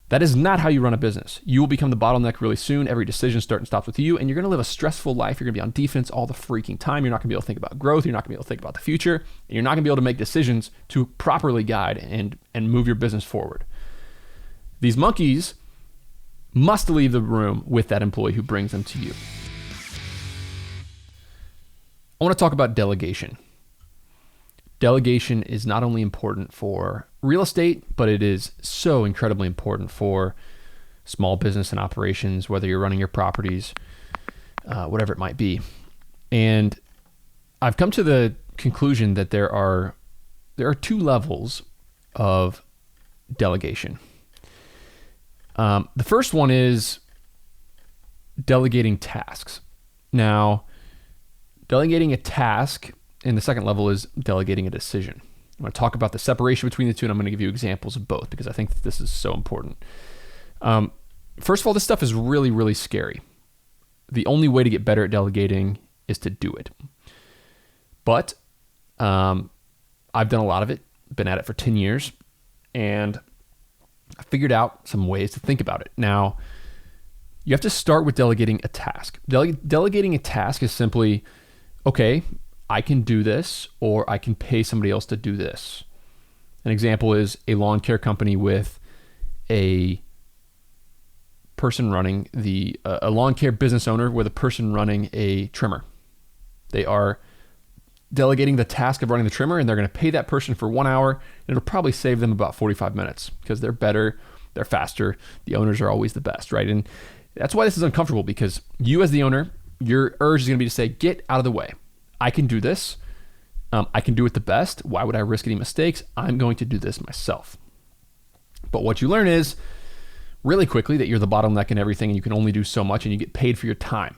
That is not how you run a business. You will become the bottleneck really soon. Every decision starts and stops with you, and you're going to live a stressful life. You're going to be on defense all the freaking time. You're not going to be able to think about growth. You're not going to be able to think about the future. And you're not going to be able to make decisions to properly guide and move your business forward. These monkeys must leave the room with that employee who brings them to you. I want to talk about delegation. Delegation is not only important for real estate, but it is so incredibly important for small business and operations, whether you're running your properties, whatever it might be. And I've come to the conclusion that there are two levels of delegation. The first one is delegating tasks. Now, delegating a task, and the second level is delegating a decision. I'm going to talk about the separation between the two, and I'm going to give you examples of both because I think that this is so important. First of all, this stuff is really, really scary. The only way to get better at delegating is to do it. But I've done a lot of it, been at it for 10 years, and I figured out some ways to think about it. Now, you have to start with delegating a task. Delegating a task is simply, okay, I can do this, or I can pay somebody else to do this. An example is a lawn care company with a person running a lawn care business owner with a person running a trimmer. They are delegating the task of running the trimmer, and they're going to pay that person for 1 hour, and it'll probably save them about 45 minutes because they're better, they're faster. The owners are always the best, right? And that's why this is uncomfortable, because you as the owner, your urge is going to be to say, get out of the way. I can do this. I can do it the best. Why would I risk any mistakes? I'm going to do this myself. But what you learn is really quickly that you're the bottleneck in everything, and you can only do so much, and you get paid for your time.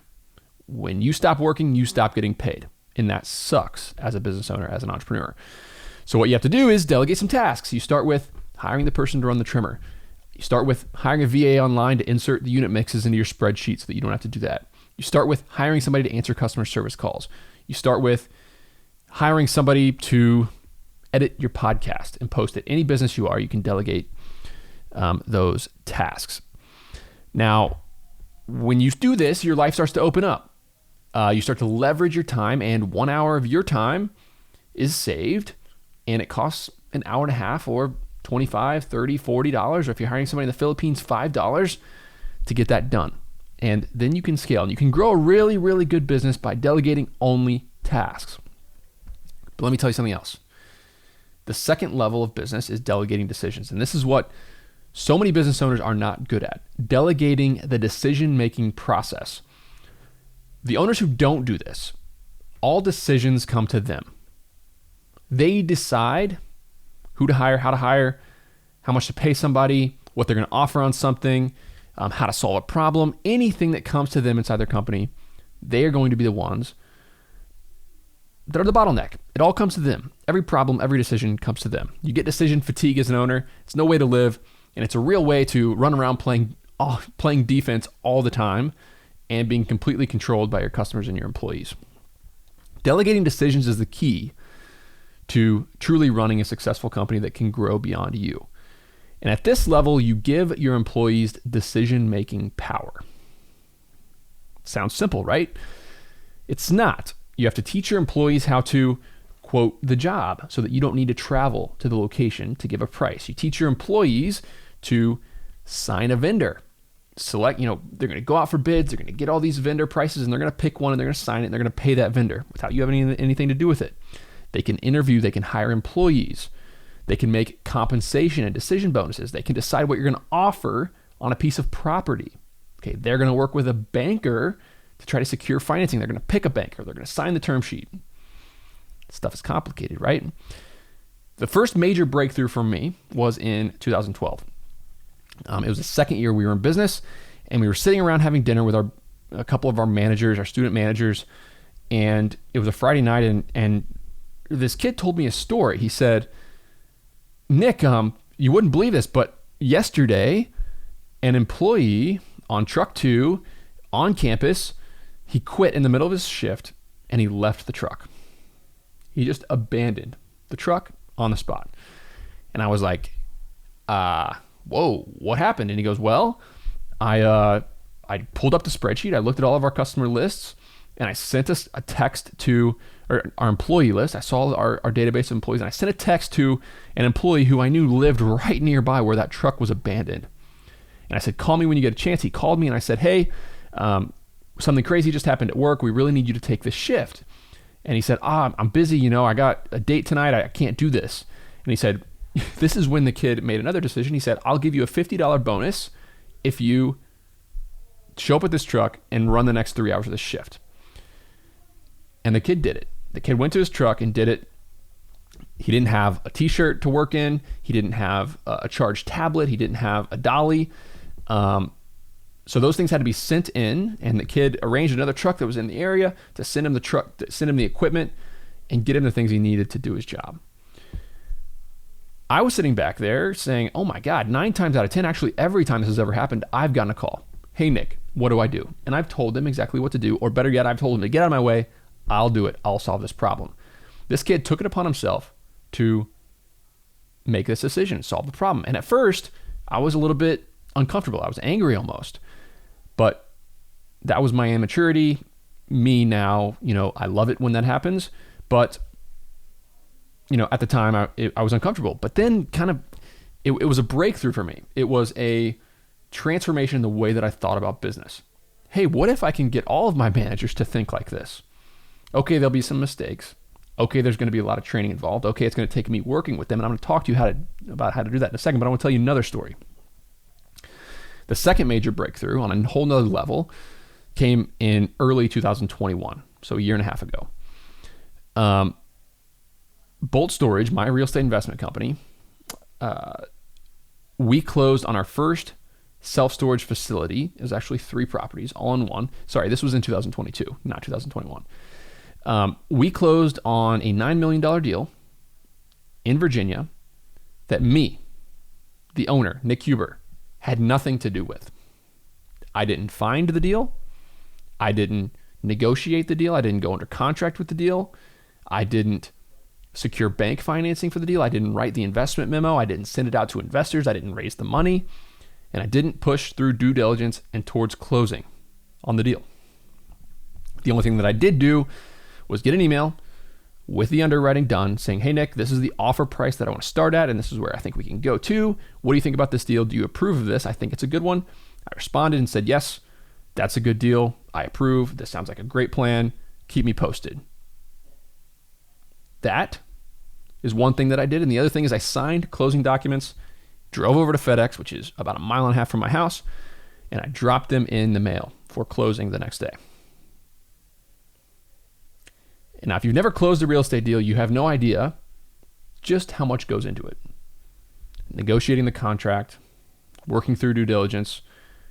When you stop working, you stop getting paid. And that sucks as a business owner, as an entrepreneur. So what you have to do is delegate some tasks. You start with hiring the person to run the trimmer. You start with hiring a VA online to insert the unit mixes into your spreadsheet so that you don't have to do that. You start with hiring somebody to answer customer service calls. You start with hiring somebody to edit your podcast and post it. Any business you are, you can delegate those tasks. Now, when you do this, your life starts to open up. You start to leverage your time, and 1 hour of your time is saved, and it costs an hour and a half or $25, $30, $40, or if you're hiring somebody in the Philippines, $5 to get that done. And then you can scale, and you can grow a really, really good business by delegating only tasks. But let me tell you something else. The second level of business is delegating decisions. And this is what so many business owners are not good at. Delegating the decision-making process. The owners who don't do this, all decisions come to them. They decide who to hire, how much to pay somebody, what they're going to offer on something, how to solve a problem. Anything that comes to them inside their company, they are going to be the ones that are the bottleneck. It all comes to them. Every problem, every decision comes to them. You get decision fatigue as an owner. It's no way to live, and it's a real way to run around playing defense all the time and being completely controlled by your customers and your employees. Delegating decisions is the key to truly running a successful company that can grow beyond you. And at this level, you give your employees decision-making power. Sounds simple, right? It's not. You have to teach your employees how to quote the job so that you don't need to travel to the location to give a price. You teach your employees to sign a vendor. Select, they're going to go out for bids, they're going to get all these vendor prices, and they're going to pick one, and they're going to sign it, and they're going to pay that vendor without you having anything to do with it. They can interview, they can hire employees. They can make compensation and decision bonuses. They can decide what you're going to offer on a piece of property. Okay, they're going to work with a banker to try to secure financing. They're going to pick a banker. They're going to sign the term sheet. Stuff is complicated, right? The first major breakthrough for me was in 2012. It was the second year we were in business, and we were sitting around having dinner with a couple of our managers, our student managers, and it was a Friday night, and this kid told me a story. He said, Nick, you wouldn't believe this, but yesterday, an employee on truck 2 on campus, he quit in the middle of his shift, and he left the truck. He just abandoned the truck on the spot. And I was like, whoa, what happened? And he goes, well, I pulled up the spreadsheet. I looked at all of our customer lists, and I sent a text to our employee list. I saw our database of employees, and I sent a text to an employee who I knew lived right nearby where that truck was abandoned. And I said, call me when you get a chance. He called me, and I said, hey, something crazy just happened at work. We really need you to take this shift. And he said, I'm busy. I got a date tonight. I can't do this. And he said, this is when the kid made another decision. He said, I'll give you a $50 bonus if you show up at this truck and run the next 3 hours of this shift. And the kid did it. The kid went to his truck and did it. He didn't have a t-shirt to work in. He didn't have a charged tablet. He didn't have a dolly. So those things had to be sent in, and the kid arranged another truck that was in the area to send him the truck, to send him the equipment, and get him the things he needed to do his job. I was sitting back there saying, oh my God, 9 times out of 10, actually every time this has ever happened, I've gotten a call. Hey, Nick, what do I do? And I've told them exactly what to do, or better yet, I've told them to get out of my way. I'll do it. I'll solve this problem. This kid took it upon himself to make this decision, solve the problem. And at first, I was a little bit uncomfortable. I was angry almost. But that was my immaturity. Me now, I love it when that happens. But, at the time, I was uncomfortable. But then it was a breakthrough for me. It was a transformation in the way that I thought about business. Hey, what if I can get all of my managers to think like this? Okay, there'll be some mistakes. Okay, there's going to be a lot of training involved. Okay, it's going to take me working with them, and I'm going to talk to you about how to do that in a second, but I want to tell you another story. The second major breakthrough on a whole nother level came in early 2021, so a year and a half ago. Bolt Storage, my real estate investment company, we closed on our first self-storage facility. It was actually 3 properties, all in one. Sorry, this was in 2022, not 2021. We closed on a $9 million deal in Virginia that me, the owner, Nick Huber, had nothing to do with. I didn't find the deal. I didn't negotiate the deal. I didn't go under contract with the deal. I didn't secure bank financing for the deal. I didn't write the investment memo. I didn't send it out to investors. I didn't raise the money. And I didn't push through due diligence and towards closing on the deal. The only thing that I did do was get an email with the underwriting done saying, hey, Nick, this is the offer price that I want to start at, and this is where I think we can go to. What do you think about this deal? Do you approve of this? I think it's a good one. I responded and said, yes, that's a good deal. I approve. This sounds like a great plan. Keep me posted. That is one thing that I did. And the other thing is I signed closing documents, drove over to FedEx, which is about 1.5 miles from my house, and I dropped them in the mail for closing the next day. And now, if you've never closed a real estate deal, you have no idea just how much goes into it. Negotiating the contract, working through due diligence,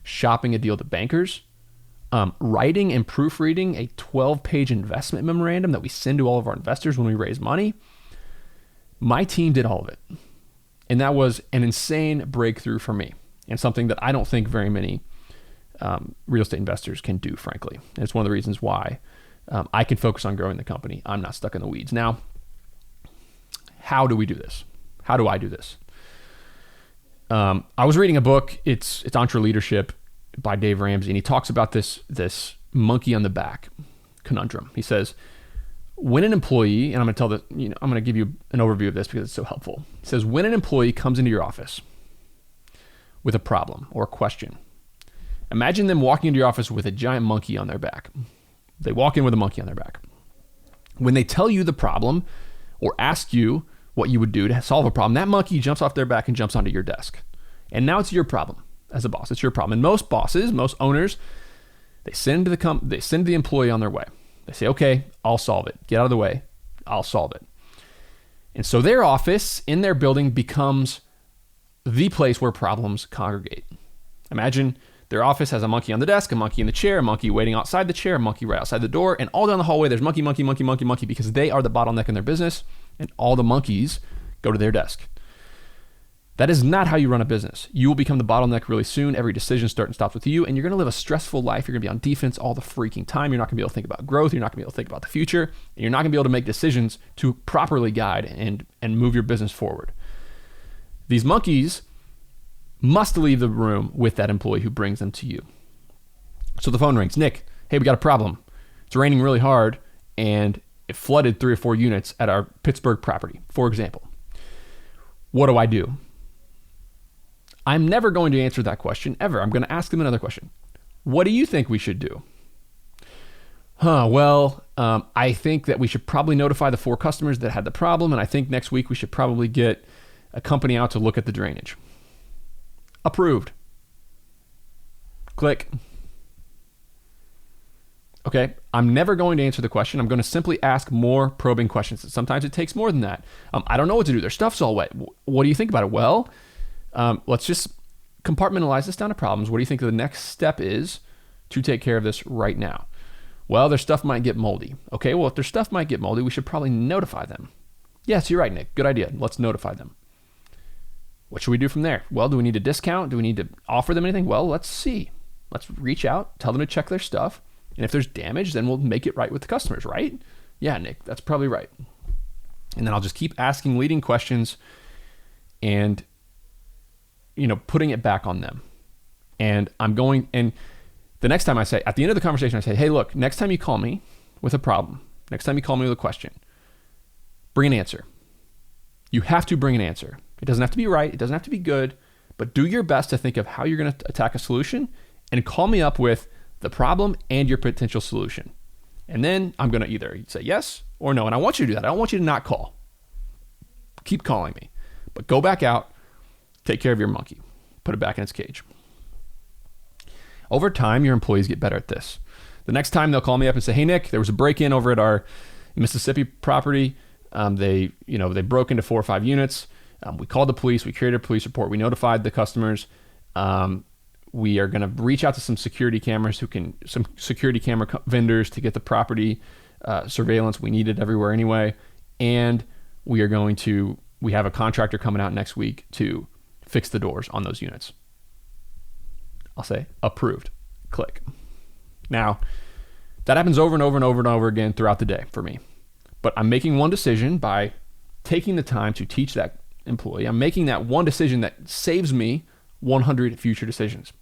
shopping a deal to bankers, writing and proofreading a 12-page investment memorandum that we send to all of our investors when we raise money. My team did all of it. And that was an insane breakthrough for me, and something that I don't think very many real estate investors can do, frankly. And it's one of the reasons why I can focus on growing the company. I'm not stuck in the weeds. Now, how do we do this? How do I do this? I was reading a book. It's Entre Leadership by Dave Ramsey, and he talks about this monkey on the back conundrum. He says, when an employee, and I'm going to give you an overview of this because it's so helpful. He says, when an employee comes into your office with a problem or a question, imagine them walking into your office with a giant monkey on their back. They walk in with a monkey on their back. When they tell you the problem or ask you what you would do to solve a problem, that monkey jumps off their back and jumps onto your desk. And now it's your problem as a boss. It's your problem. And most bosses, most owners, they send the employee on their way. They say, okay, I'll solve it. Get out of the way. I'll solve it. And so their office in their building becomes the place where problems congregate. Imagine their office has a monkey on the desk, a monkey in the chair, a monkey waiting outside the chair, a monkey right outside the door, and all down the hallway there's monkey, monkey, monkey, monkey, monkey, because they are the bottleneck in their business, and all the monkeys go to their desk. That is not how you run a business. You will become the bottleneck really soon. Every decision starts and stops with you, and you're going to live a stressful life. You're going to be on defense all the freaking time. You're not going to be able to think about growth. You're not going to be able to think about the future, and you're not going to be able to make decisions to properly guide and move your business forward. These monkeys must leave the room with that employee who brings them to you. So the phone rings. Nick, hey, we got a problem. It's raining really hard and it flooded 3 or 4 units at our Pittsburgh property, for example. What do I do? I'm never going to answer that question ever. I'm going to ask them another question. What do you think we should do? I think that we should probably notify the 4 customers that had the problem, and I think next week we should probably get a company out to look at the drainage. Approved. Click. Okay, I'm never going to answer the question. I'm going to simply ask more probing questions. Sometimes it takes more than that. I don't know what to do. Their stuff's all wet. What do you think about it? Well, let's just compartmentalize this down to problems. What do you think the next step is to take care of this right now? Well, their stuff might get moldy. Okay, well, if their stuff might get moldy, we should probably notify them. Yes, you're right, Nick. Good idea. Let's notify them. What should we do from there? Well, do we need a discount? Do we need to offer them anything? Well, let's see. Let's reach out, tell them to check their stuff. And if there's damage, then we'll make it right with the customers, right? Yeah, Nick, that's probably right. And then I'll just keep asking leading questions and, putting it back on them. And the next time I say, at the end of the conversation, I say, hey, look, next time you call me with a problem, next time you call me with a question, bring an answer. You have to bring an answer. It doesn't have to be right. It doesn't have to be good, but do your best to think of how you're going to attack a solution and call me up with the problem and your potential solution. And then I'm going to either say yes or no. And I want you to do that. I don't want you to not call. Keep calling me, but go back out, take care of your monkey, put it back in its cage. Over time, your employees get better at this. The next time they'll call me up and say, hey, Nick, there was a break-in over at our Mississippi property. They broke into 4 or 5 units. We called the police. We created a police report. We notified the customers. We are going to reach out to some security cameras some security camera vendors to get the property surveillance. We need it everywhere anyway. And we have a contractor coming out next week to fix the doors on those units. I'll say approved. Click. Now, that happens over and over and over and over again throughout the day for me. But I'm making one decision by taking the time to teach that employee. I'm making that one decision that saves me 100 future decisions.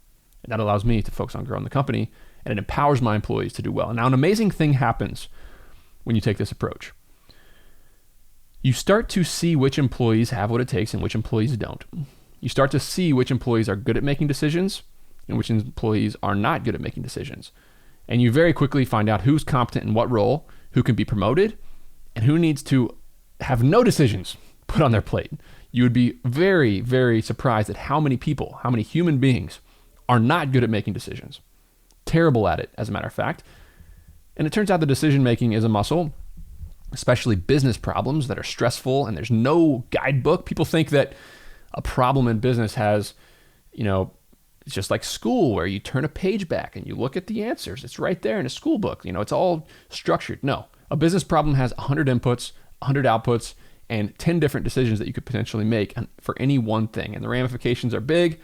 And that allows me to focus on growing the company, and it empowers my employees to do well. Now, an amazing thing happens when you take this approach. You start to see which employees have what it takes and which employees don't. You start to see which employees are good at making decisions and which employees are not good at making decisions. And you very quickly find out who's competent in what role, who can be promoted, and who needs to have no decisions put on their plate. You would be very, very surprised at how many people, how many human beings are not good at making decisions. Terrible at it, as a matter of fact. And it turns out the decision-making is a muscle, especially business problems that are stressful and there's no guidebook. People think that a problem in business has, it's just like school where you turn a page back and you look at the answers. It's right there in a school book. It's all structured. No, a business problem has 100 inputs, 100 outputs, and 10 different decisions that you could potentially make for any one thing. And the ramifications are big.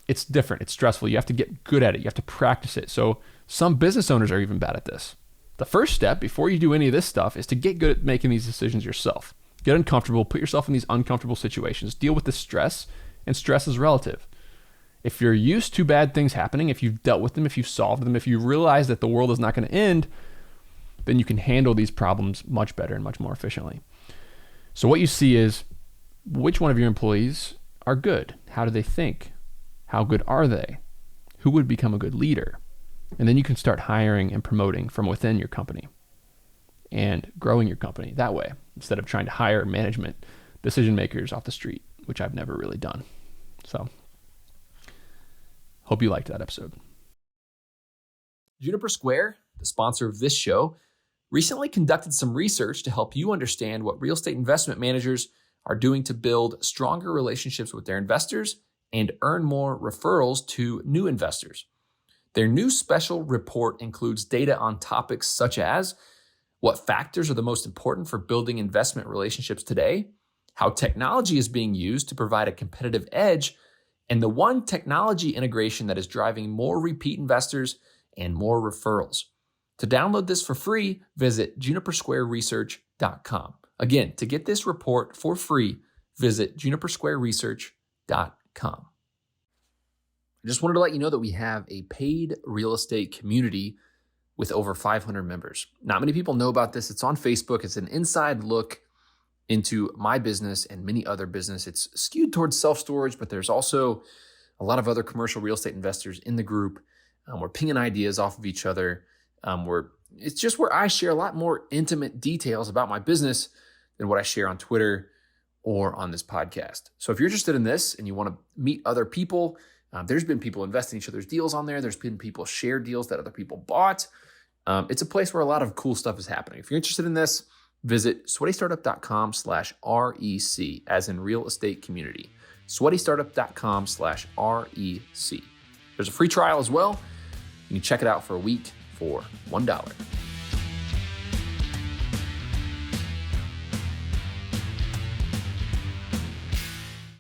It's different. It's stressful. You have to get good at it. You have to practice it. So some business owners are even bad at this. The first step before you do any of this stuff is to get good at making these decisions yourself. Get uncomfortable, put yourself in these uncomfortable situations, deal with the stress, and stress is relative. If you're used to bad things happening, if you've dealt with them, if you've solved them, if you realize that the world is not going to end, then you can handle these problems much better and much more efficiently. So what you see is which one of your employees are good? How do they think? How good are they? Who would become a good leader? And then you can start hiring and promoting from within your company and growing your company that way instead of trying to hire management decision makers off the street, which I've never really done. So hope you liked that episode. Juniper Square, the sponsor of this show, recently conducted some research to help you understand what real estate investment managers are doing to build stronger relationships with their investors and earn more referrals to new investors. Their new special report includes data on topics such as what factors are the most important for building investment relationships today, how technology is being used to provide a competitive edge, and the one technology integration that is driving more repeat investors and more referrals. To download this for free, visit junipersquareresearch.com. Again, to get this report for free, visit junipersquareresearch.com. I just wanted to let you know that we have a paid real estate community with over 500 members. Not many people know about this. It's on Facebook. It's an inside look into my business and many other business. It's skewed towards self-storage, but there's also a lot of other commercial real estate investors in the group. We're pinging ideas off of each other. It's just where I share a lot more intimate details about my business than what I share on Twitter or on this podcast. So if you're interested in this and you want to meet other people, there's been people invest in each other's deals on there. There's been people share deals that other people bought. It's a place where a lot of cool stuff is happening. If you're interested in this, visit sweatystartup.com/REC, as in real estate community. sweatystartup.com/REC. There's a free trial as well. You can check it out for a week for $1.